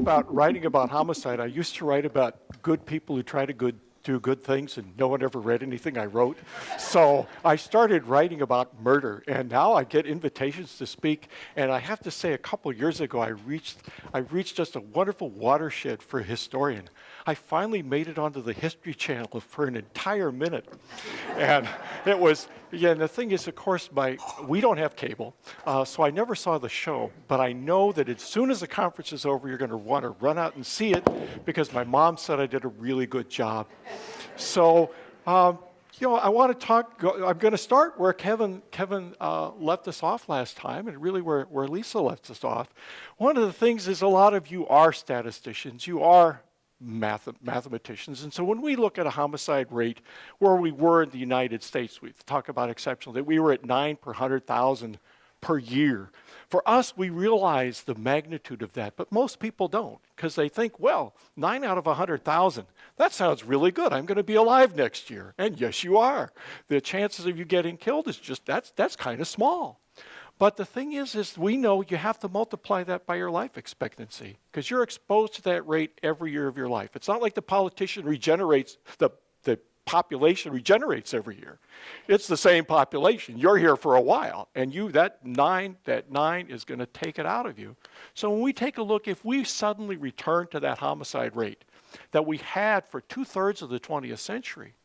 about writing about homicide, I used to write about good people who try to do good things, and no one ever read anything I wrote. So I started writing about murder, and now I get invitations to speak. And I have to say, a couple years ago, I reached just a wonderful watershed for a historian. I finally made it onto the History Channel for an entire minute. And it was, yeah, and the thing is, of course, we don't have cable, so I never saw the show. But I know that as soon as the conference is over, you're going to want to run out and see it, because my mom said I did a really good job. So, I want to talk. I'm going to start where Kevin left us off last time, and really where Lisa left us off. One of the things is, a lot of you are statisticians. You are mathematicians. And so when we look at a homicide rate where we were in the United States, we talk about exceptional, that we were at 9 per 100,000 per year. For us, we realize the magnitude of that, but most people don't, because they think, well, 9 out of 100,000, that sounds really good. I'm going to be alive next year. And yes, you are. The chances of you getting killed is just, that's kind of small. But the thing is we know you have to multiply that by your life expectancy, because you're exposed to that rate every year of your life. It's not like the politician regenerates, the population regenerates every year. It's the same population. You're here for a while, and that nine is going to take it out of you. So when we take a look, if we suddenly return to that homicide rate that we had for 2/3 of the 20th century,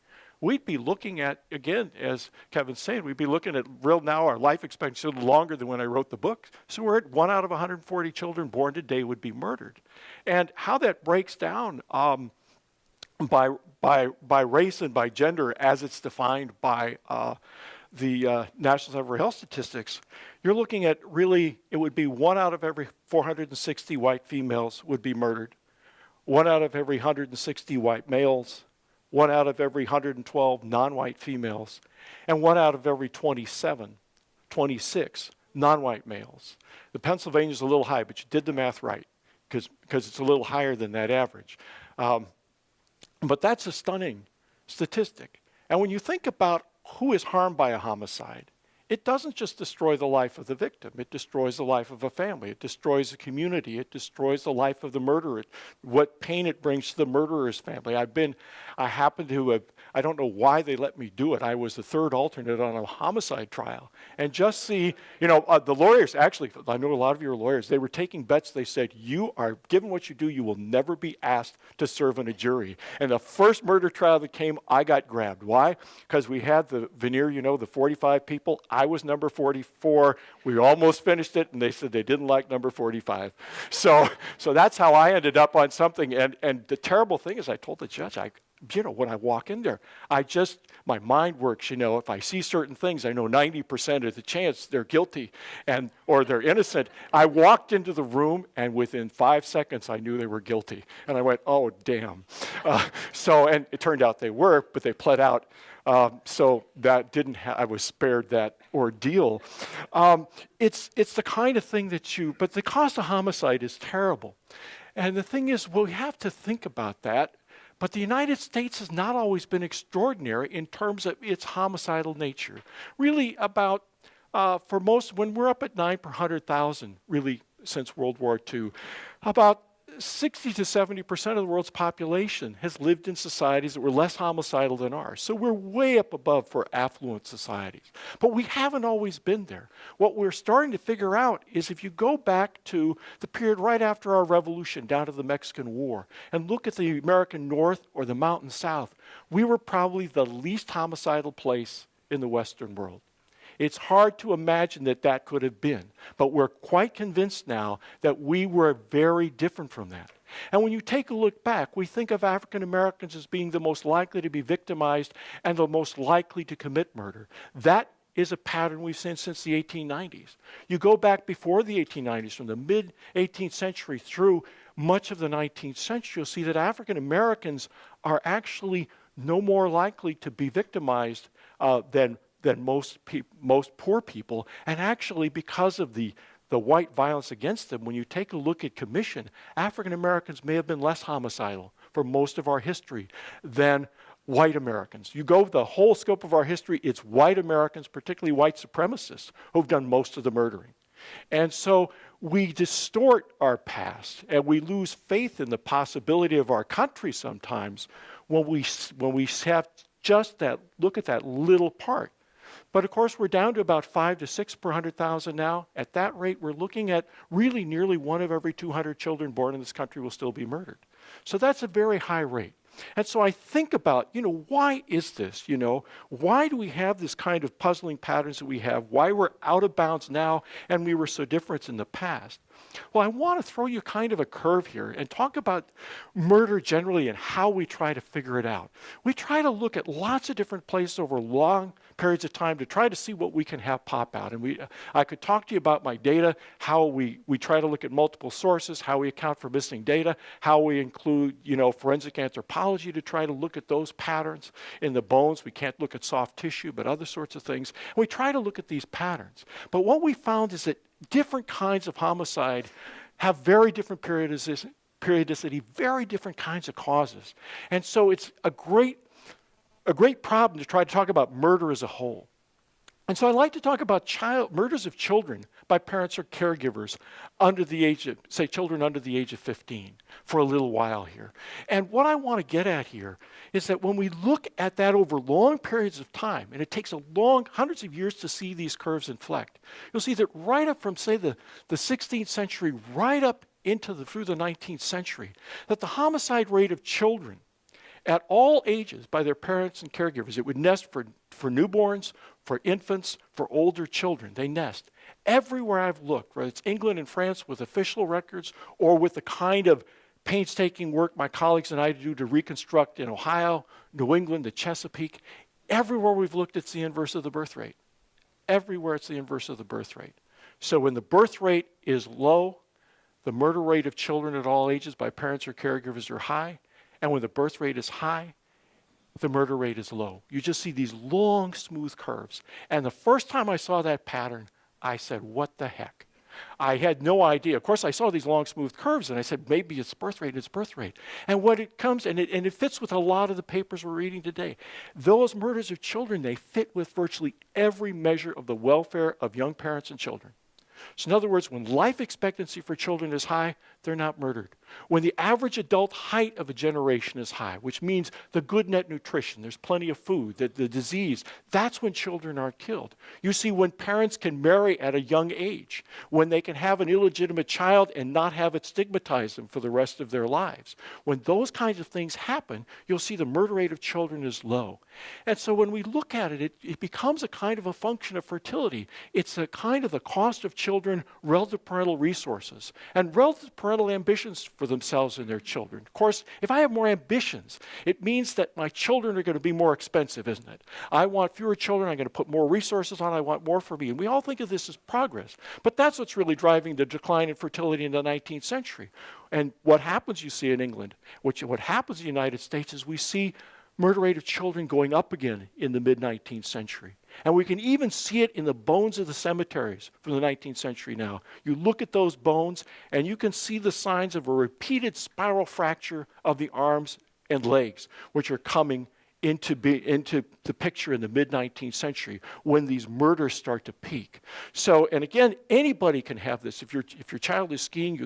we'd be looking at, again, as Kevin's saying, we'd be looking at now our life expectancy a little longer than when I wrote the book. So we're at 1 out of 140 children born today would be murdered. And how that breaks down by race and by gender as it's defined by the National Center for Health Statistics, you're looking at really, it would be 1 out of every 460 white females would be murdered, 1 out of every 160 white males, 1 out of every 112 non-white females, and 1 out of every 26 non-white males. The Pennsylvania's a little high, but you did the math right, because it's a little higher than that average. But that's a stunning statistic. And when you think about who is harmed by a homicide, it doesn't just destroy the life of the victim. It destroys the life of a family. It destroys a community. It destroys the life of the murderer. What pain it brings to the murderer's family. I happen to have, I don't know why they let me do it. I was the third alternate on a homicide trial. And just see, the lawyers, actually, I know a lot of you are lawyers, they were taking bets. They said, you are, given what you do, you will never be asked to serve in a jury. And the first murder trial that came, I got grabbed. Why? Because we had the veneer, the 45 people. I was number 44. We almost finished it, and they said they didn't like number 45. So that's how I ended up on something. And the terrible thing is, I told the judge, when I walk in there, my mind works, if I see certain things, I know 90% of the chance they're guilty or they're innocent. I walked into the room, and within 5 seconds, I knew they were guilty. And I went, oh, damn. And it turned out they were, but they pled out. So that I was spared that ordeal. It's the kind of thing but the cost of homicide is terrible. And the thing is, we have to think about that. But the United States has not always been extraordinary in terms of its homicidal nature. Really for most, when we're up at 9 per 100,000, really since World War II, about 60 to 70% of the world's population has lived in societies that were less homicidal than ours. So we're way up above for affluent societies. But we haven't always been there. What we're starting to figure out is if you go back to the period right after our revolution down to the Mexican War and look at the American North or the Mountain South, we were probably the least homicidal place in the Western world. It's hard to imagine that could have been, but we're quite convinced now that we were very different from that. And when you take a look back, we think of African Americans as being the most likely to be victimized and the most likely to commit murder. That is a pattern we've seen since the 1890s. You go back before the 1890s, from the mid-18th century through much of the 19th century, you'll see that African Americans are actually no more likely to be victimized than most poor people. And actually, because of the white violence against them, when you take a look at commission, African Americans may have been less homicidal for most of our history than white Americans. You go the whole scope of our history, it's white Americans, particularly white supremacists, who've done most of the murdering. And so we distort our past and we lose faith in the possibility of our country sometimes when we have just that, look at that little part. But of course, we're down to about 5 to 6 per 100,000 now. At that rate, we're looking at really nearly 1 of every 200 children born in this country will still be murdered. So that's a very high rate. And so I think about, why is this? Why do we have this kind of puzzling patterns that we have? Why we're out of bounds now and we were so different in the past? Well, I want to throw you kind of a curve here and talk about murder generally and how we try to figure it out. We try to look at lots of different places over long periods of time to try to see what we can have pop out. And I could talk to you about my data, how we try to look at multiple sources, how we account for missing data, how we include, forensic anthropology to try to look at those patterns in the bones. We can't look at soft tissue, but other sorts of things. And we try to look at these patterns. But what we found is that different kinds of homicide have very different periodicity, very different kinds of causes. And so it's a great problem to try to talk about murder as a whole. And so I like to talk about murders of children by parents or caregivers under the age of, say, children under the age of 15 for a little while here. And what I want to get at here is that when we look at that over long periods of time, and it takes hundreds of years to see these curves inflect, you'll see that right up from, say, the 16th century, right up through the 19th century, that the homicide rate of children at all ages by their parents and caregivers, it would nest for newborns, for infants, for older children. They nest. Everywhere I've looked, whether it's England and France with official records or with the kind of painstaking work my colleagues and I do to reconstruct in Ohio, New England, the Chesapeake, everywhere we've looked, it's the inverse of the birth rate. Everywhere it's the inverse of the birth rate. So when the birth rate is low, the murder rate of children at all ages by parents or caregivers are high. And when the birth rate is high, the murder rate is low. You just see these long, smooth curves. And the first time I saw that pattern, I said, what the heck? I had no idea. Of course, I saw these long, smooth curves, and I said, maybe it's birth rate, And when it comes, and it fits with a lot of the papers we're reading today. Those murders of children, they fit with virtually every measure of the welfare of young parents and children. So in other words, when life expectancy for children is high, they're not murdered. When the average adult height of a generation is high, which means the good net nutrition, there's plenty of food, the disease, that's when children aren't killed. You see, when parents can marry at a young age, when they can have an illegitimate child and not have it stigmatize them for the rest of their lives, when those kinds of things happen, you'll see the murder rate of children is low. And so when we look at it, it becomes a kind of a function of fertility. It's a kind of the cost of children relative to parental resources and relative to parental ambitions for themselves and their children. Of course, if I have more ambitions, it means that my children are going to be more expensive, isn't it? I want fewer children, I'm going to put more resources on, I want more for me. And we all think of this as progress. But that's what's really driving the decline in fertility in the 19th century. And what happens, you see, in England, what happens in the United States is we see murder rate of children going up again in the mid-19th century. And we can even see it in the bones of the cemeteries from the 19th century now. You look at those bones, and you can see the signs of a repeated spiral fracture of the arms and legs, which are coming into the picture in the mid-19th century when these murders start to peak. So, and again, anybody can have this. If your child is skiing,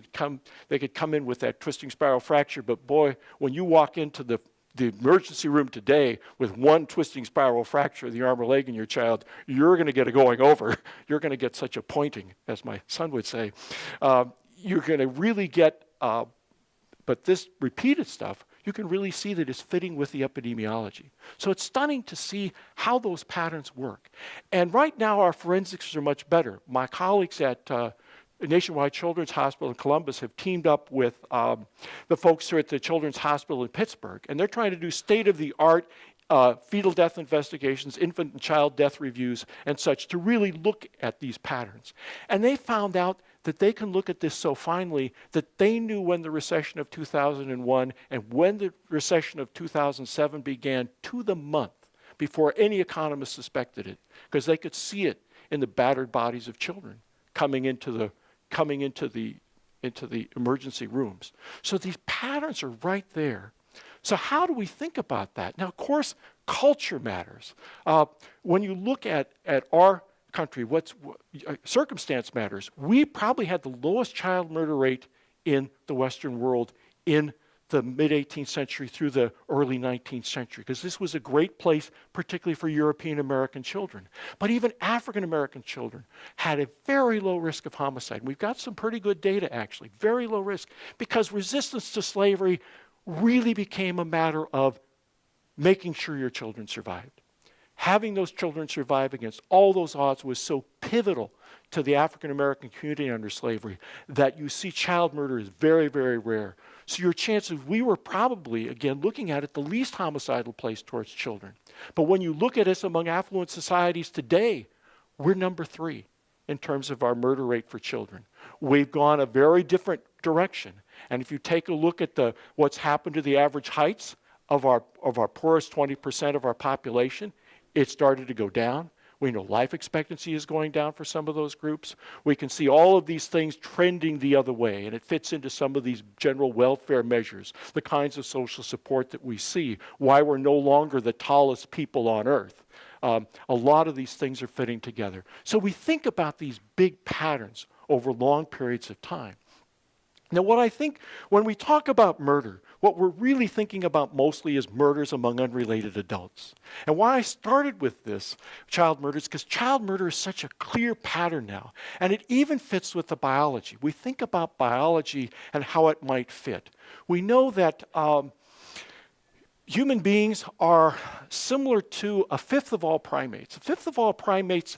they could come in with that twisting spiral fracture, but boy, when you walk into the emergency room today with one twisting spiral fracture of the arm or leg in your child, you're going to get a going over. You're going to get such a pointing, as my son would say. You're going to really get, but this repeated stuff, you can really see that it's fitting with the epidemiology. So it's stunning to see how those patterns work. And right now our forensics are much better. My colleagues at Nationwide Children's Hospital in Columbus have teamed up with the folks who are at the Children's Hospital in Pittsburgh, and they're trying to do state-of-the-art fetal death investigations, infant and child death reviews, and such to really look at these patterns. And they found out that they can look at this so finely that they knew when the recession of 2001 and when the recession of 2007 began to the month before any economist suspected it, because they could see it in the battered bodies of children coming into the emergency rooms. So these patterns are right there. So how do we think about that? Now, of course, culture matters. When you look at our country, circumstance matters. We probably had the lowest child murder rate in the Western world in the mid-18th century through the early 19th century, because this was a great place, particularly for European American children. But even African American children had a very low risk of homicide. We've got some pretty good data, actually, very low risk, because resistance to slavery really became a matter of making sure your children survived. Having those children survive against all those odds was so pivotal to the African American community under slavery that you see child murder is very, very rare. So your chances, we were probably, again, looking at it, the least homicidal place towards children. But when you look at us among affluent societies today, we're number 3 in terms of our murder rate for children. We've gone a very different direction. And if you take a look at what's happened to the average heights of our poorest 20% of our population, it started to go down. We know life expectancy is going down for some of those groups. We can see all of these things trending the other way, and it fits into some of these general welfare measures, the kinds of social support that we see, why we're no longer the tallest people on earth. A lot of these things are fitting together. So we think about these big patterns over long periods of time. Now, what I think when we talk about murder, what we're really thinking about mostly is murders among unrelated adults. And why I started with this, child murder, is because child murder is such a clear pattern now. And it even fits with the biology. We think about biology and how it might fit. We know that human beings are similar to a fifth of all primates. A fifth of all primates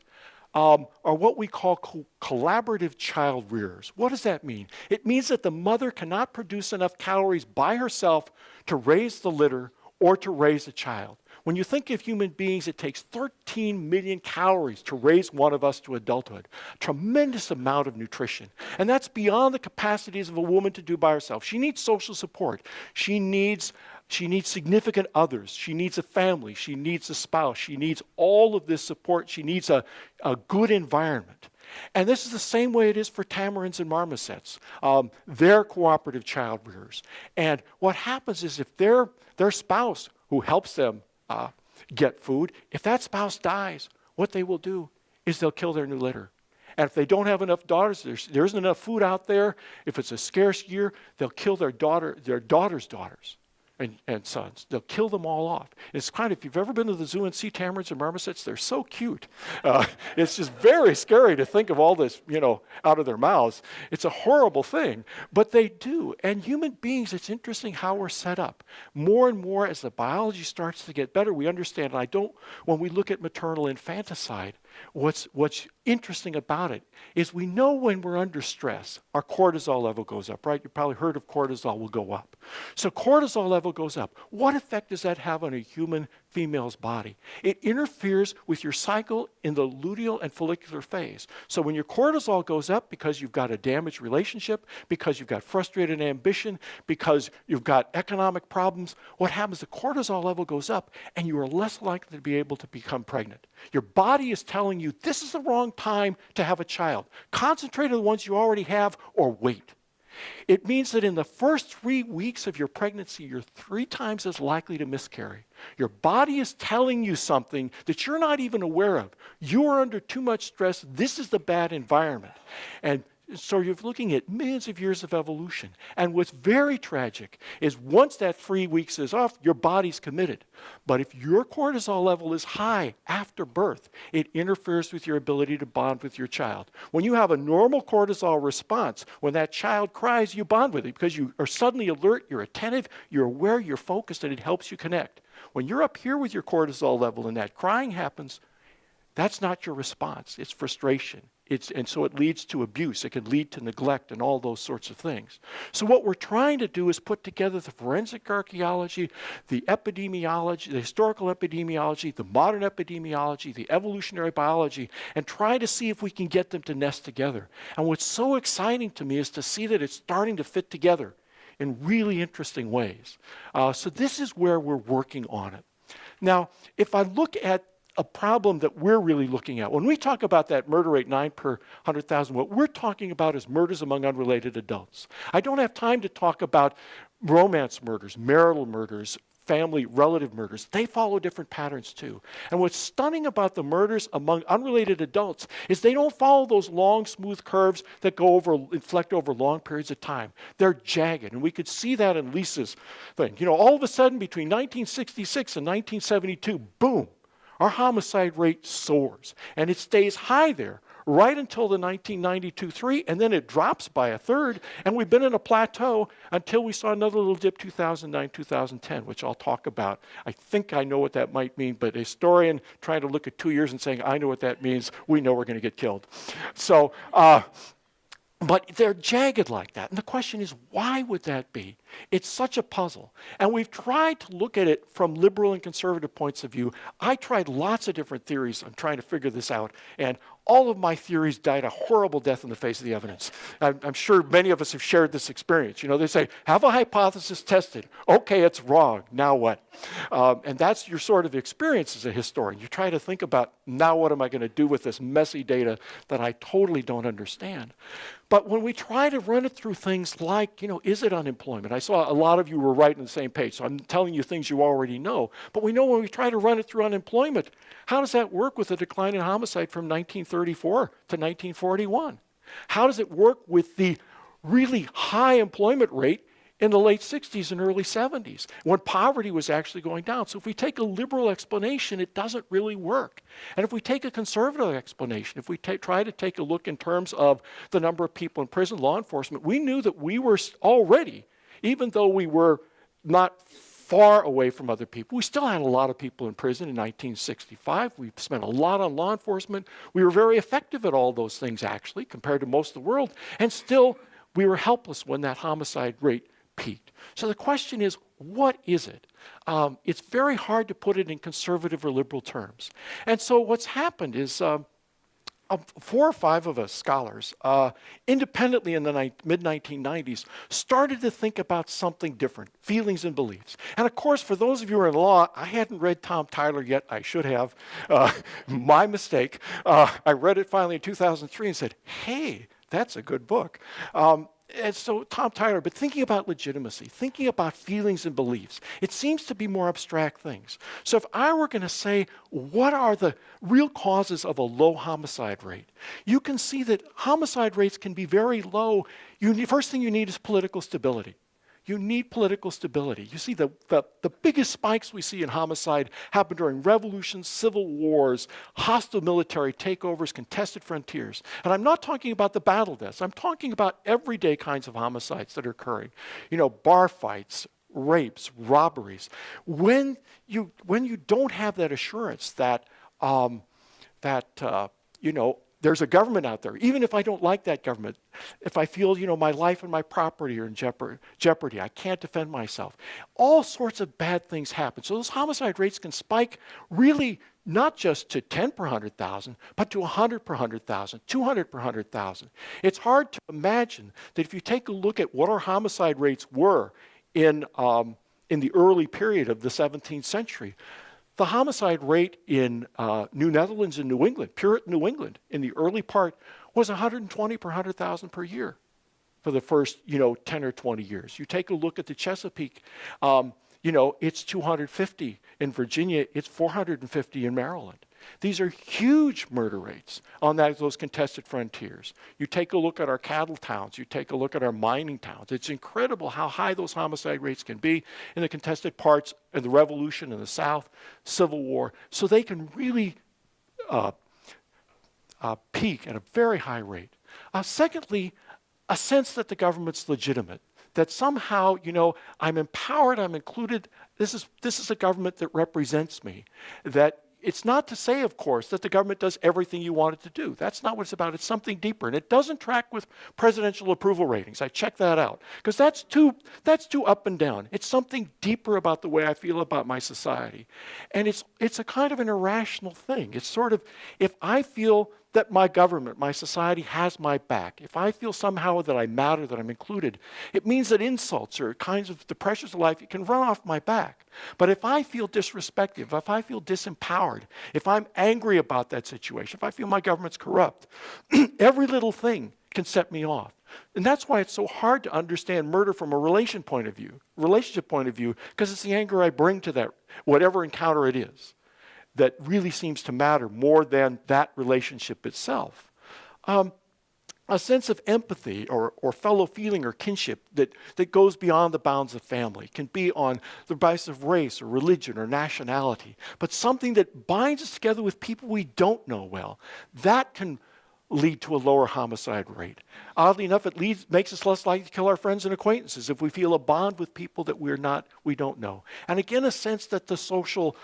are what we call collaborative child rearers. What does that mean? It means that the mother cannot produce enough calories by herself to raise the litter or to raise a child. When you think of human beings, it takes 13 million calories to raise one of us to adulthood. A tremendous amount of nutrition. And that's beyond the capacities of a woman to do by herself. She needs social support. She needs significant others. She needs a family. She needs a spouse. She needs all of this support. She needs a good environment. And this is the same way it is for tamarins and marmosets. They're cooperative child rearers. And what happens is if their spouse, who helps them get food, if that spouse dies, what they will do is they'll kill their new litter. And if they don't have enough daughters, there isn't enough food out there, if it's a scarce year, they'll kill their daughter's daughters. And sons. They'll kill them all off. It's kind of, if you've ever been to the zoo and see tamarins and marmosets, they're so cute. It's just very scary to think of all this, out of their mouths. It's a horrible thing, but they do. And human beings, it's interesting how we're set up. More and more as the biology starts to get better, we understand, when we look at maternal infanticide, what's interesting about it is we know when we're under stress, our cortisol level goes up, right? You've probably heard of cortisol will go up. So cortisol level goes up. What effect does that have on a human female's body? It interferes with your cycle in the luteal and follicular phase. So when your cortisol goes up because you've got a damaged relationship, because you've got frustrated ambition, because you've got economic problems, what happens? The cortisol level goes up and you are less likely to be able to become pregnant. Your body is telling you this is the wrong time to have a child. Concentrate on the ones you already have or wait. It means that in the first 3 weeks of your pregnancy, you're 3 times as likely to miscarry. Your body is telling you something that you're not even aware of. You are under too much stress. This is the bad environment. And so you're looking at millions of years of evolution. And what's very tragic is once that 3 weeks is off, your body's committed. But if your cortisol level is high after birth, it interferes with your ability to bond with your child. When you have a normal cortisol response, when that child cries, you bond with it because you are suddenly alert, you're attentive, you're aware, you're focused, and it helps you connect. When you're up here with your cortisol level and that crying happens, that's not your response. It's frustration. And so it leads to abuse. It can lead to neglect and all those sorts of things. So what we're trying to do is put together the forensic archaeology, the epidemiology, the historical epidemiology, the modern epidemiology, the evolutionary biology, and try to see if we can get them to nest together. And what's so exciting to me is to see that it's starting to fit together in really interesting ways. So this is where we're working on it. Now, if I look at a problem that we're really looking at. When we talk about that murder rate 9 per 100,000, what we're talking about is murders among unrelated adults. I don't have time to talk about romance murders, marital murders, family relative murders, they follow different patterns too. And what's stunning about the murders among unrelated adults is they don't follow those long, smooth curves that inflect over long periods of time. They're jagged, and we could see that in Lisa's thing. All of a sudden, between 1966 and 1972, boom, our homicide rate soars, and it stays high there right until the 1992-3, and then it drops by a third, and we've been in a plateau until we saw another little dip 2009-2010, which I'll talk about. I think I know what that might mean, but a historian trying to look at 2 years and saying, I know what that means, we know we're going to get killed. So, but they're jagged like that. And the question is, why would that be? It's such a puzzle. And we've tried to look at it from liberal and conservative points of view. I tried lots of different theories on trying to figure this out. And all of my theories died a horrible death in the face of the evidence. I'm sure many of us have shared this experience. They say, have a hypothesis tested. Okay, it's wrong. Now what? And that's your sort of experience as a historian. You try to think about, now what am I going to do with this messy data that I totally don't understand? But when we try to run it through things like, is it unemployment? I saw a lot of you were right on the same page, so I'm telling you things you already know. But we know when we try to run it through unemployment, how does that work with a decline in homicide from 1934 to 1941? How does it work with the really high employment rate in the late 60s and early 70s, when poverty was actually going down? So if we take a liberal explanation, it doesn't really work. And if we take a conservative explanation, if we try to take a look in terms of the number of people in prison, law enforcement, we knew that we were already, even though we were not far away from other people, we still had a lot of people in prison in 1965. We spent a lot on law enforcement. We were very effective at all those things, actually, compared to most of the world. And still, we were helpless when that homicide rate peaked. So the question is, what is it? It's very hard to put it in conservative or liberal terms. And so what's happened is 4 or 5 of us scholars, independently in the mid-1990s, started to think about something different, feelings and beliefs. And of course, for those of you who are in law, I hadn't read Tom Tyler yet. I should have. My mistake. I read it finally in 2003 and said, hey, that's a good book. And so Tom Tyler, but thinking about legitimacy, thinking about feelings and beliefs, it seems to be more abstract things. So if I were going to say, what are the real causes of a low homicide rate? You can see that homicide rates can be very low. First thing you need is political stability. You need political stability. You see the biggest spikes we see in homicide happen during revolutions, civil wars, hostile military takeovers, contested frontiers. And I'm not talking about the battle deaths. I'm talking about everyday kinds of homicides that are occurring. Bar fights, rapes, robberies. When you don't have that assurance that there's a government out there, even if I don't like that government, if I feel, my life and my property are in jeopardy, I can't defend myself. All sorts of bad things happen. So those homicide rates can spike really not just to 10 per 100,000, but to 100 per 100,000, 200 per 100,000. It's hard to imagine that if you take a look at what our homicide rates were in the early period of the 17th century, the homicide rate in New Netherlands and New England, Puritan New England, in the early part was 120 per 100,000 per year for the first, 10 or 20 years. You take a look at the Chesapeake, it's 250 in Virginia, it's 450 in Maryland. These are huge murder rates on those contested frontiers. You take a look at our cattle towns. You take a look at our mining towns. It's incredible how high those homicide rates can be in the contested parts of the Revolution in the South, Civil War. So they can really peak at a very high rate. Secondly, a sense that the government's legitimate. That somehow, I'm empowered, I'm included. This is a government that represents me. That it's not to say, of course, that the government does everything you want it to do. That's not what it's about. It's something deeper. And it doesn't track with presidential approval ratings. I checked that out. Because that's too up and down. It's something deeper about the way I feel about my society. And it's a kind of an irrational thing. It's sort of, if I feel that my government, my society has my back, if I feel somehow that I matter, that I'm included, it means that insults or kinds of the pressures of life, it can run off my back. But if I feel disrespected, if I feel disempowered, if I'm angry about that situation, if I feel my government's corrupt, every little thing can set me off. And that's why it's so hard to understand murder from a relationship point of view, because it's the anger I bring to that, whatever encounter it is, that really seems to matter more than that relationship itself. A sense of empathy or fellow feeling or kinship that goes beyond the bounds of family. Can be on the basis of race or religion or nationality, but something that binds us together with people we don't know well. That can lead to a lower homicide rate. Oddly enough, it makes us less likely to kill our friends and acquaintances if we feel a bond with people that we don't know. And again, a sense that the social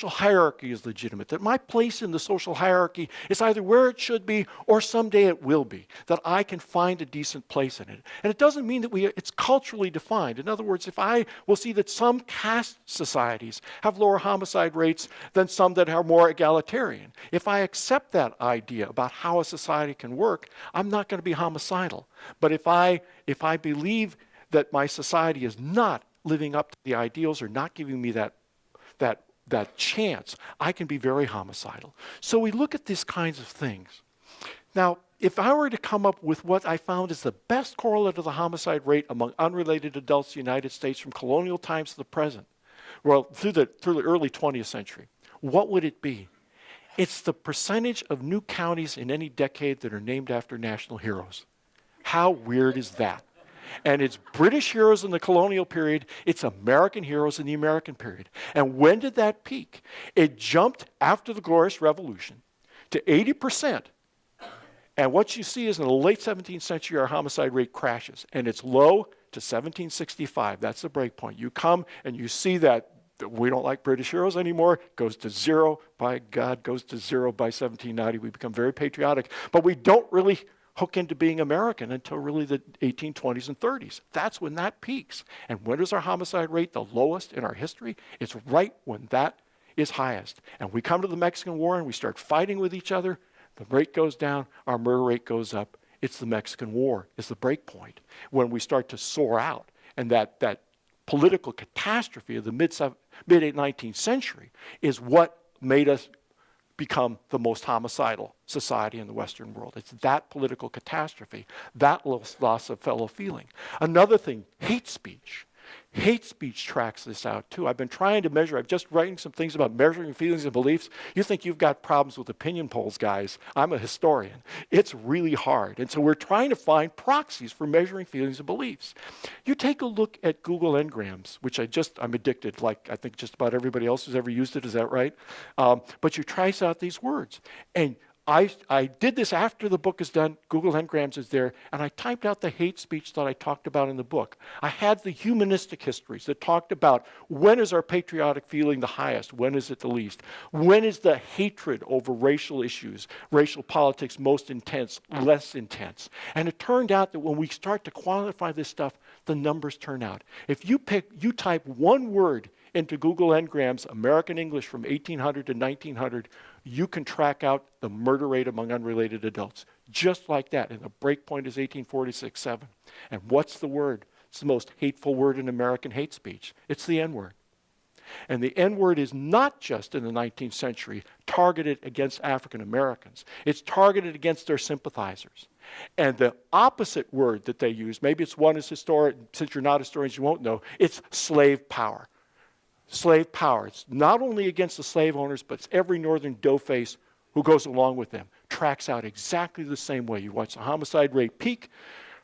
hierarchy is legitimate, that my place in the social hierarchy is either where it should be or someday it will be, that I can find a decent place in it. And it doesn't mean that it's culturally defined. In other words, if I will see that some caste societies have lower homicide rates than some that are more egalitarian, if I accept that idea about how a society can work, I'm not going to be homicidal. But if I believe that my society is not living up to the ideals or not giving me that chance, I can be very homicidal. So we look at these kinds of things. Now, if I were to come up with what I found is the best correlate of the homicide rate among unrelated adults in the United States from colonial times to the present, well, through the early 20th century, what would it be? It's the percentage of new counties in any decade that are named after national heroes. How weird is that? And it's British heroes in the colonial period. It's American heroes in the American period. And when did that peak? It jumped after the Glorious Revolution to 80%. And what you see is in the late 17th century, our homicide rate crashes. And it's low to 1765. That's the break point. You come and you see that we don't like British heroes anymore. Goes to zero. By God, goes to zero by 1790. We become very patriotic. But we don't really hook into being American until really the 1820s and 30s. That's when that peaks. And when is our homicide rate the lowest in our history? It's right when that is highest. And we come to the Mexican War and we start fighting with each other. The rate goes down, our murder rate goes up. It's the Mexican War is the break point when we start to soar out. And that political catastrophe of the mid-19th century is what made us become the most homicidal society in the Western world. It's that political catastrophe, that loss of fellow feeling. Another thing, hate speech. Hate speech tracks this out too. I've been trying to measure, I'm just writing some things about measuring feelings and beliefs. You think you've got problems with opinion polls, guys. I'm a historian. It's really hard. And so we're trying to find proxies for measuring feelings and beliefs. You take a look at Google Ngrams, which I'm addicted, like I think just about everybody else who's ever used it, is that right? But you trace out these words. And I did this after the book is done. Google Ngrams is there, and I typed out the hate speech that I talked about in the book. I had the humanistic histories that talked about when is our patriotic feeling the highest, when is it the least, when is the hatred over racial issues, racial politics most intense, less intense. And it turned out that when we start to quantify this stuff, the numbers turn out. If you type one word into Google Ngrams, American English from 1800 to 1900, you can track out the murder rate among unrelated adults. Just like that. And the break point is 1846-7. And what's the word? It's the most hateful word in American hate speech. It's the N-word. And the N-word is not just in the 19th century targeted against African Americans. It's targeted against their sympathizers. And the opposite word that they use, maybe it's one is historic, since you're not historians you won't know, it's slave power. Slave power. It's not only against the slave owners, but it's every northern doughface who goes along with them. Tracks out exactly the same way. You watch the homicide rate peak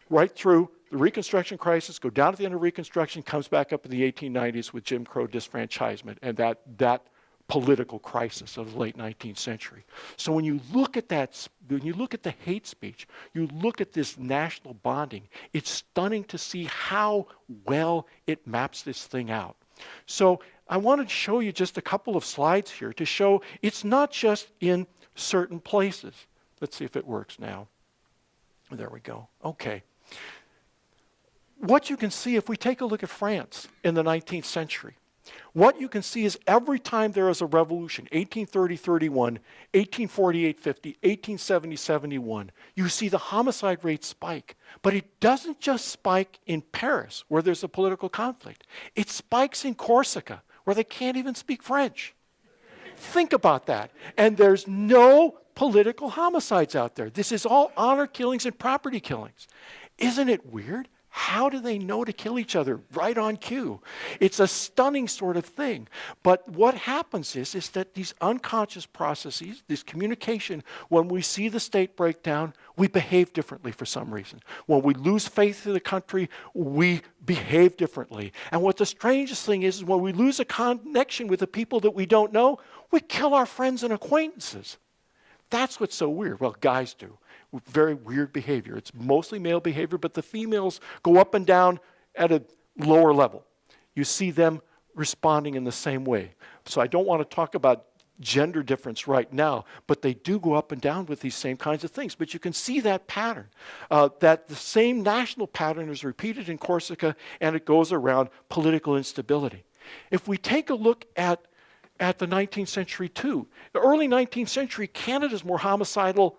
right through the Reconstruction crisis, go down at the end of Reconstruction, comes back up in the 1890s with Jim Crow disfranchisement and that political crisis of the late 19th century. So when you look at that, when you look at the hate speech, you look at this national bonding, it's stunning to see how well it maps this thing out. So I wanted to show you just a couple of slides here to show it's not just in certain places. Let's see if it works now. There we go. Okay. What you can see if we take a look at France in the 19th century, what you can see is every time there is a revolution, 1830-31, 1848-50, 1870-71, you see the homicide rate spike. But it doesn't just spike in Paris, where there's a political conflict. It spikes in Corsica, where they can't even speak French. Think about that. And there's no political homicides out there. This is all honor killings and property killings. Isn't it weird? How do they know to kill each other right on cue? It's a stunning sort of thing. But what happens is that these unconscious processes, this communication, when we see the state break down, we behave differently for some reason. When we lose faith in the country, we behave differently. And what the strangest thing is when we lose a connection with the people that we don't know, we kill our friends and acquaintances. That's what's so weird. Well, guys do. Very weird behavior. It's mostly male behavior, but the females go up and down at a lower level. You see them responding in the same way. So I don't want to talk about gender difference right now, but they do go up and down with these same kinds of things. But you can see that pattern, that the same national pattern is repeated in Corsica, and it goes around political instability. If we take a look at the 19th century too, the early 19th century, Canada's more homicidal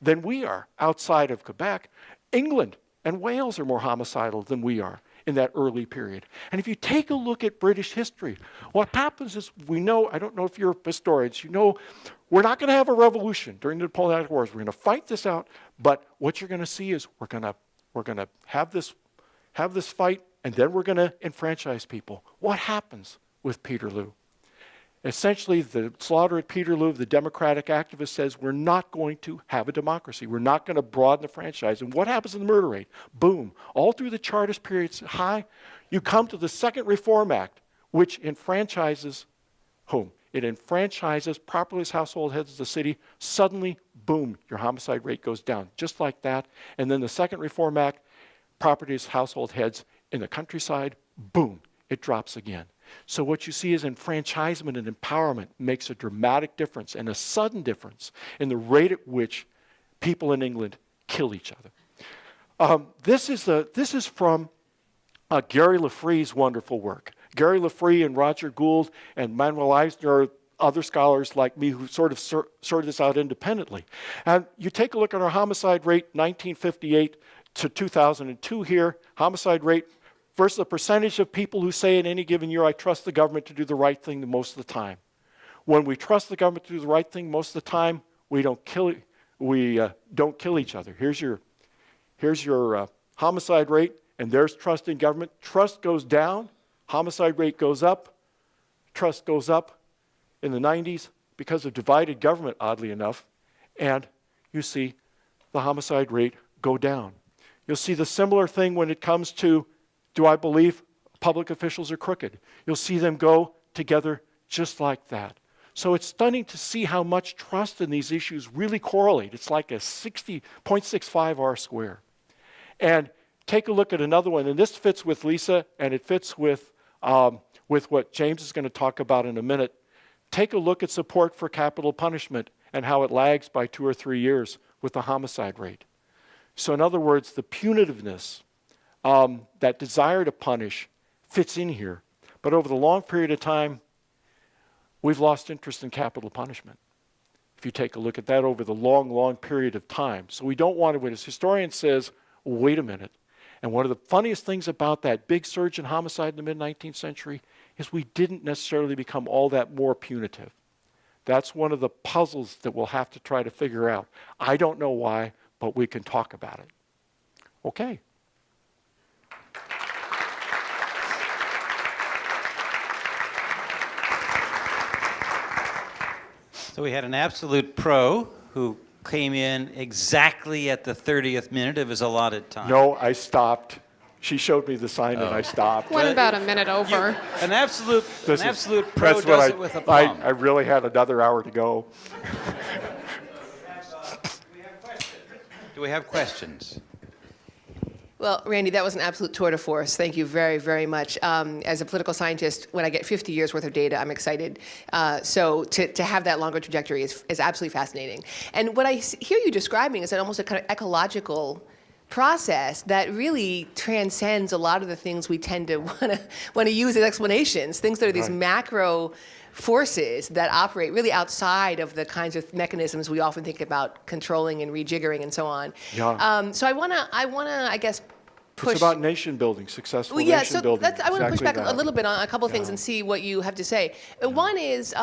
than we are outside of Quebec. England and Wales are more homicidal than we are in that early period. And if you take a look at British history, what happens is we know, I don't know if you're historians, you know we're not going to have a revolution during the Napoleonic Wars. We're going to fight this out, but what you're going to see is we're going to have this fight, and then we're going to enfranchise people. What happens with Peterloo? Essentially, the slaughter at Peterloo, the Democratic activist says, we're not going to have a democracy. We're not going to broaden the franchise. And what happens in the murder rate? Boom. All through the Chartist periods high, you come to the Second Reform Act, which enfranchises whom? It enfranchises properly as household heads of the city. Suddenly, boom, your homicide rate goes down, just like that. And then the Second Reform Act, property as household heads in the countryside, boom, it drops again. So what you see is enfranchisement and empowerment makes a dramatic difference and a sudden difference in the rate at which people in England kill each other. This is from Gary Lafree's wonderful work. Gary Lafree and Roger Gould and Manuel Eisner are other scholars like me who sort of sorted this out independently. And you take a look at our homicide rate, 1958 to 2002 here, homicide rate versus the percentage of people who say in any given year, I trust the government to do the right thing most of the time. When we trust the government to do the right thing most of the time, we don't kill each other. Here's your homicide rate, and there's trust in government. Trust goes down, homicide rate goes up, trust goes up in the 90s because of divided government, oddly enough, and you see the homicide rate go down. You'll see the similar thing when it comes to, do I believe public officials are crooked? You'll see them go together just like that. So it's stunning to see how much trust in these issues really correlate. It's like a 0.65 R-square. And take a look at another one, and this fits with Lisa, and it fits with what James is going to talk about in a minute. Take a look at support for capital punishment and how it lags by 2 or 3 years with the homicide rate. So in other words, the punitiveness, that desire to punish fits in here. But over the long period of time, we've lost interest in capital punishment. If you take a look at that over the long, long period of time. So we don't want to, when a historian says, wait a minute. And one of the funniest things about that big surge in homicide in the mid-19th century is we didn't necessarily become all that more punitive. That's one of the puzzles that we'll have to try to figure out. I don't know why, but we can talk about it. Okay. So we had an absolute pro who came in exactly at the 30th minute of his allotted time. No, I stopped. She showed me the sign and I stopped. What about a minute over? An absolute pro does it with a plum. I really had another hour to go. Do we have questions? Well, Randy, that was an absolute tour de force. Thank you very, very much. As a political scientist, when I get 50 years worth of data, I'm excited. So to have that longer trajectory is absolutely fascinating. And what I hear you describing is almost a kind of ecological process that really transcends a lot of the things we tend to want to use as explanations, things that are these macro forces that operate really outside of the kinds of mechanisms we often think about controlling and rejiggering and so on. Yeah. So I wanna, I guess, push. It's about nation building, successful nation building. I want to push back Exactly a little bit on a couple of things and see what you have to say. One is,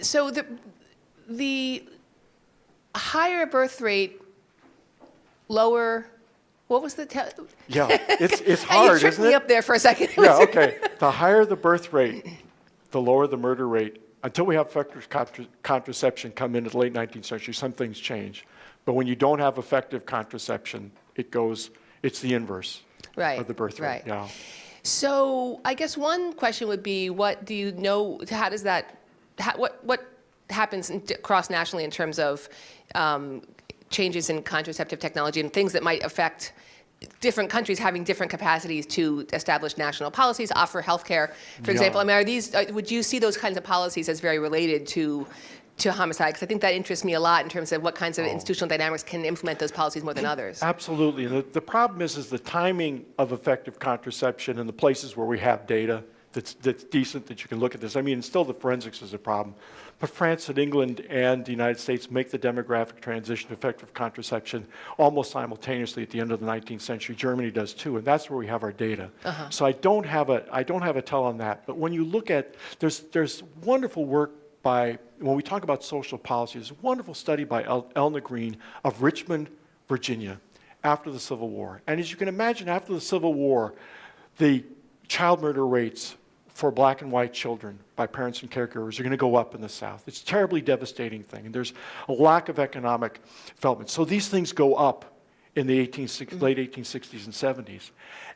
so the higher birth rate, lower, what was the, Yeah, it's you hard, tripped isn't me it? up there for a second. Yeah, okay. The higher the birth rate, the lower the murder rate. Until we have effective contraception come in the late 19th century, some things change. But when you don't have effective contraception, it's the inverse Right, of the birth rate. right. Yeah. So I guess one question would be, what do you know, how does that, what happens cross-nationally in terms of changes in contraceptive technology and things that might affect different countries having different capacities to establish national policies, offer health care, for example? I mean, would you see those kinds of policies as very related to homicide? Because I think that interests me a lot in terms of what kinds of institutional dynamics can implement those policies more than others. Absolutely. The problem is the timing of effective contraception in the places where we have data that's decent that you can look at this. I mean, still the forensics is a problem. But France and England and the United States make the demographic transition to effective contraception almost simultaneously at the end of the 19th century. Germany does too, and that's where we have our data. So I don't have a tell on that. But when you look at, there's wonderful work by, when we talk about social policy, there's a wonderful study by Elna Green of Richmond, Virginia, after the Civil War. And as you can imagine, after the Civil War, the child murder rates for black and white children by parents and caregivers are going to go up in the South. It's a terribly devastating thing, and there's a lack of economic development. So these things go up in the late 1860s and 70s.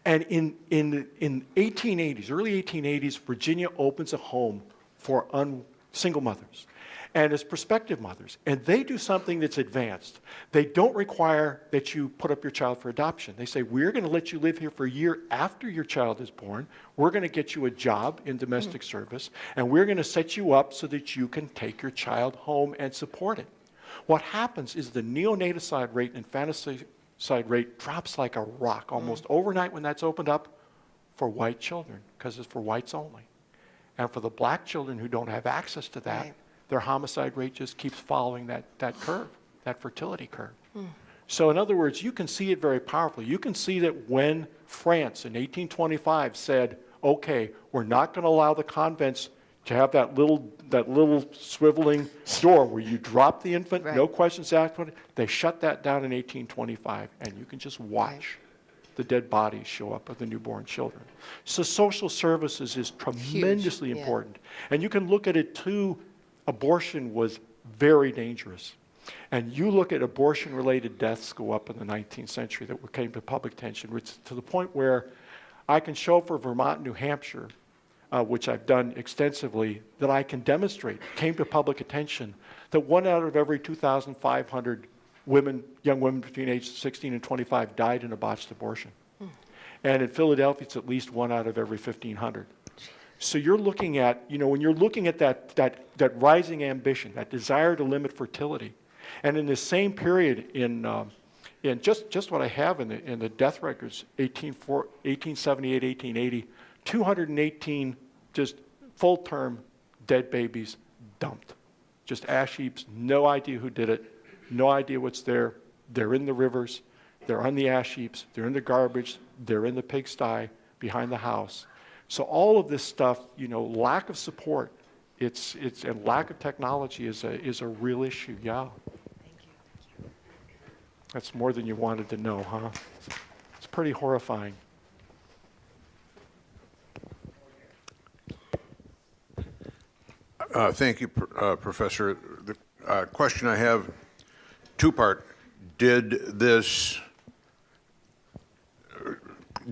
And in 1880s, early 1880s, Virginia opens a home for single mothers and as prospective mothers. And they do something that's advanced. They don't require that you put up your child for adoption. They say, we're going to let you live here for a year after your child is born. We're going to get you a job in domestic service, and we're going to set you up so that you can take your child home and support it. What happens is the neonaticide rate and infanticide rate drops like a rock almost overnight when that's opened up for white children, because it's for whites only. And for the black children who don't have access to that, their homicide rate just keeps following that curve, that fertility curve. So in other words, you can see it very powerfully. You can see that when France in 1825 said, okay, we're not going to allow the convents to have that little swiveling door where you drop the infant, no questions asked, they shut that down in 1825, and you can just watch the dead bodies show up of the newborn children. So social services is tremendously important. And you can look at it too, abortion was very dangerous. And you look at abortion-related deaths go up in the 19th century that came to public attention, which to the point where I can show for Vermont and New Hampshire, which I've done extensively, that I can demonstrate, came to public attention, that 1 out of every 2,500 young women between ages 16 and 25 died in a botched abortion. And in Philadelphia, it's at least 1 out of every 1,500. So you're looking at, when you're looking at that rising ambition, that desire to limit fertility, and in the same period in just what I have in the death records, 1878, 1880, 218 just full-term dead babies dumped. Just ash heaps, no idea who did it, no idea what's there. They're in the rivers, they're on the ash heaps, they're in the garbage, they're in the pigsty behind the house. So all of this stuff, lack of support, and lack of technology is a real issue. Yeah. Thank you. That's more than you wanted to know, huh? It's pretty horrifying. Thank you, Professor. The question I have, two-part. Did this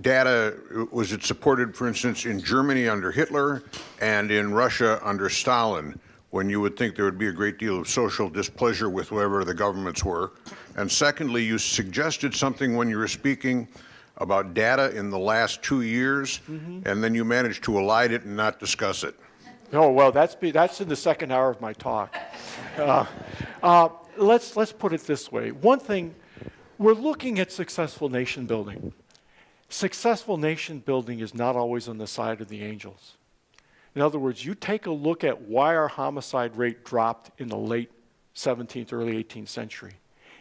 data, was it supported, for instance, in Germany under Hitler and in Russia under Stalin, when you would think there would be a great deal of social displeasure with whoever the governments were? And secondly, you suggested something when you were speaking about data in the last 2 years, and then you managed to elide it and not discuss it. Oh, well, that's in the second hour of my talk. Let's put it this way. One thing, we're looking at successful nation building. Successful nation building is not always on the side of the angels. In other words, you take a look at why our homicide rate dropped in the late 17th, early 18th century.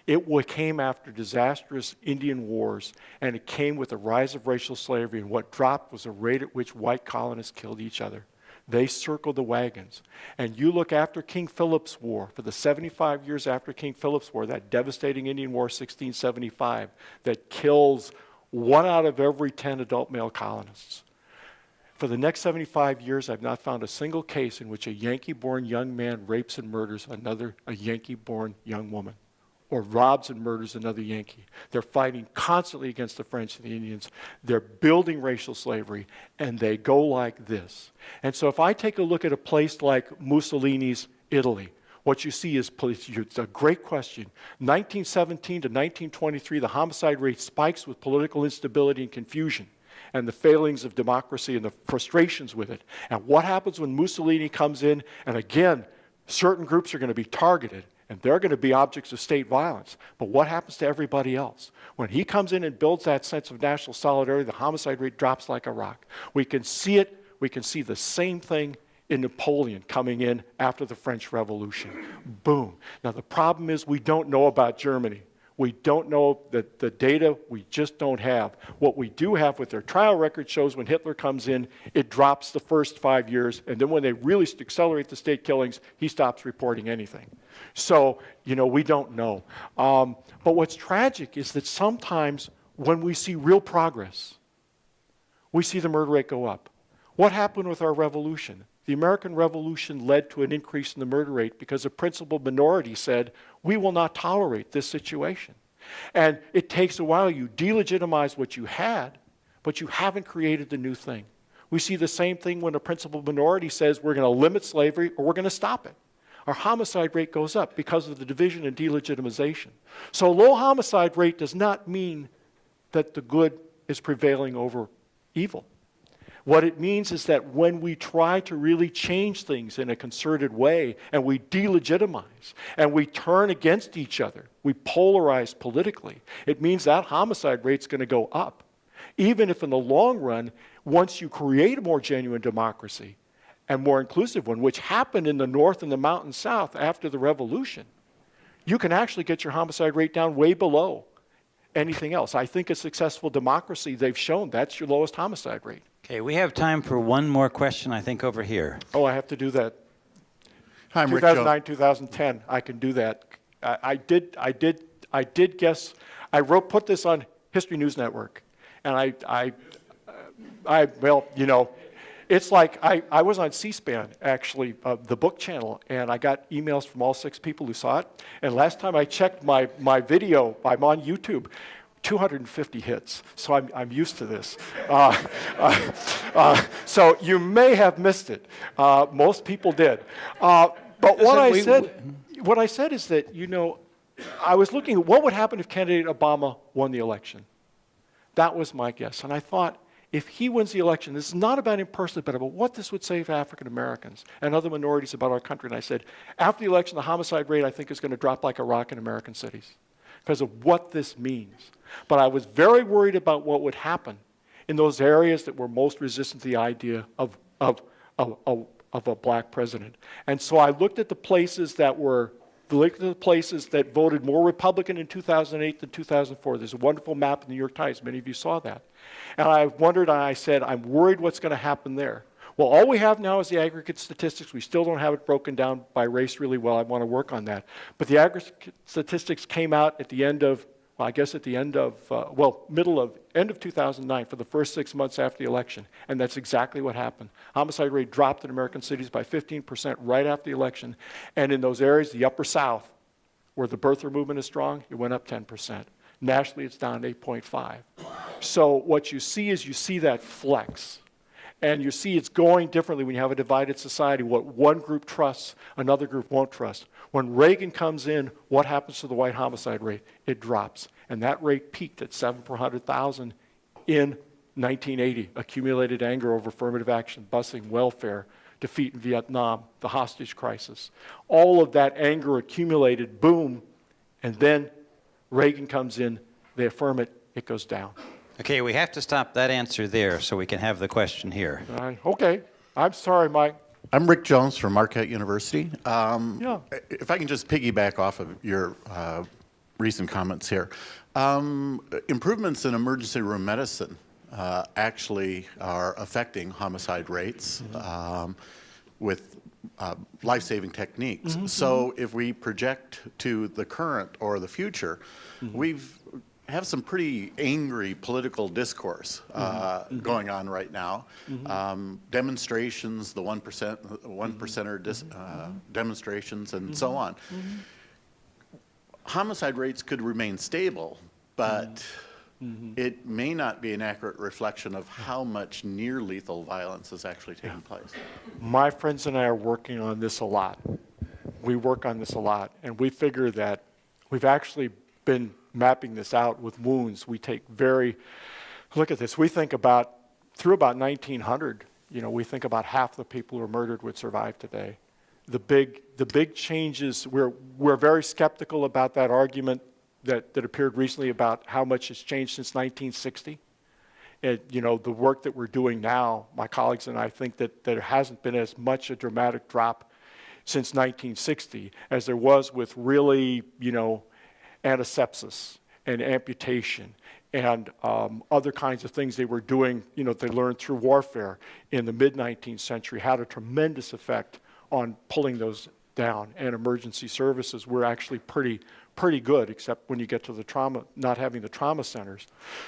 It came after disastrous Indian wars, and it came with the rise of racial slavery, and what dropped was the rate at which white colonists killed each other. They circled the wagons. And you look after King Philip's War, for the 75 years after King Philip's War, that devastating Indian War, 1675, that kills 1 out of every 10 adult male colonists. For the next 75 years, I've not found a single case in which a Yankee-born young man rapes and murders a Yankee-born young woman, or robs and murders another Yankee. They're fighting constantly against the French and the Indians. They're building racial slavery, and they go like this. And so if I take a look at a place like Mussolini's Italy, what you see is, it's a great question. 1917 to 1923, the homicide rate spikes with political instability and confusion, and the failings of democracy and the frustrations with it. And what happens when Mussolini comes in, and again, certain groups are going to be targeted, and they're going to be objects of state violence. But what happens to everybody else? When he comes in and builds that sense of national solidarity, the homicide rate drops like a rock. We can see it. We can see the same thing in Napoleon coming in after the French Revolution. Boom. Now, the problem is we don't know about Germany. We don't know the data. We just don't have. What we do have with their trial record shows when Hitler comes in, it drops the first 5 years, and then when they really accelerate the state killings, he stops reporting anything. So, we don't know. But what's tragic is that sometimes when we see real progress, we see the murder rate go up. What happened with our revolution? The American Revolution led to an increase in the murder rate because a principled minority said, we will not tolerate this situation. And it takes a while. You delegitimize what you had, but you haven't created the new thing. We see the same thing when a principled minority says we're going to limit slavery or we're going to stop it. Our homicide rate goes up because of the division and delegitimization. So a low homicide rate does not mean that the good is prevailing over evil. What it means is that when we try to really change things in a concerted way, and we delegitimize, and we turn against each other, we polarize politically, it means that homicide rate's going to go up. Even if in the long run, once you create a more genuine democracy and more inclusive one, which happened in the North and the Mountain South after the Revolution, you can actually get your homicide rate down way below anything else. I think a successful democracy, they've shown that's your lowest homicide rate. Okay, we have time for one more question, I think, over here. Oh, I have to do that. Hi, I'm Rick 2009, 2010, I can do that. I did guess, put this on History News Network. And it's like I was on C-SPAN, actually, the book channel, and I got emails from all 6 people who saw it. And last time I checked my video, I'm on YouTube, 250 hits, so I'm used to this. So you may have missed it. Most people did. But what I said is that, I was looking at what would happen if candidate Obama won the election. That was my guess. And I thought, if he wins the election, this is not about him personally, but about what this would say for African Americans and other minorities about our country. And I said, after the election, the homicide rate, I think, is going to drop like a rock in American cities because of what this means. But I was very worried about what would happen in those areas that were most resistant to the idea of a black president. And so I looked at the places that voted more Republican in 2008 than 2004. There's a wonderful map in the New York Times. Many of you saw that. And I wondered, and I said, I'm worried what's going to happen there. Well, all we have now is the aggregate statistics. We still don't have it broken down by race really well. I want to work on that. But the aggregate statistics came out at the end of, end of 2009 for the first 6 months after the election. And that's exactly what happened. Homicide rate dropped in American cities by 15% right after the election. And in those areas, the Upper South, where the birther movement is strong, it went up 10%. Nationally, it's down 8.5. So what you see is that flex. And you see it's going differently when you have a divided society. What one group trusts, another group won't trust. When Reagan comes in, what happens to the white homicide rate? It drops. And that rate peaked at 7 per 100,000 in 1980. Accumulated anger over affirmative action, busing, welfare, defeat in Vietnam, the hostage crisis. All of that anger accumulated, boom, and then Reagan comes in, they affirm it, it goes down. Okay, we have to stop that answer there so we can have the question here. Okay, I'm sorry, Mike. I'm Rick Jones from Marquette University. Yeah. If I can just piggyback off of your recent comments here. Improvements in emergency room medicine actually are affecting homicide rates with life-saving techniques. So if we project to the current or the future, we've have some pretty angry political discourse going on right now. Demonstrations, the 1%er demonstrations, and so on. Homicide rates could remain stable, but it may not be an accurate reflection of how much near-lethal violence is actually taking place. My friends and I are working on this a lot. We work on this a lot, and we figure that we've actually been mapping this out with wounds. We take look at this, we think about, through about 1900, we think about half the people who are murdered would survive today. The big changes, we're very skeptical about that argument that appeared recently about how much has changed since 1960. And, the work that we're doing now, my colleagues and I think that there hasn't been as much a dramatic drop since 1960 as there was with really, antisepsis and amputation and other kinds of things they were doing, they learned through warfare in the mid-19th century had a tremendous effect on pulling those down. And emergency services were actually pretty good, except when you get to the trauma, not having the trauma centers.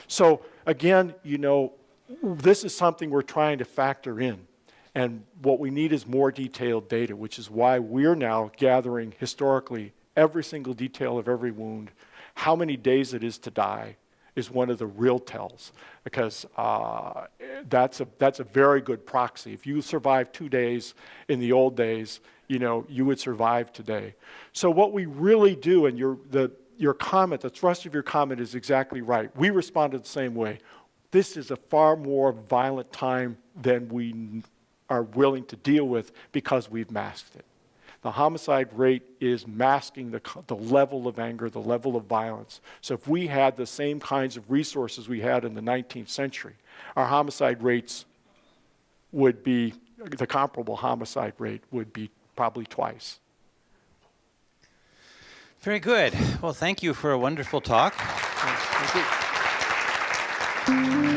So again, this is something we're trying to factor in. And what we need is more detailed data, which is why we're now gathering historically every single detail of every wound. How many days it is to die is one of the real tells, because that's a very good proxy. If you survived 2 days in the old days, you would survive today. So what we really do, and your comment, the thrust of your comment is exactly right. We responded the same way. This is a far more violent time than we are willing to deal with because we've masked it. The homicide rate is masking the level of anger, the level of violence. So if we had the same kinds of resources we had in the 19th century, our homicide rates would be, the comparable homicide rate would be probably twice. Very good. Well, thank you for a wonderful talk. Thank you.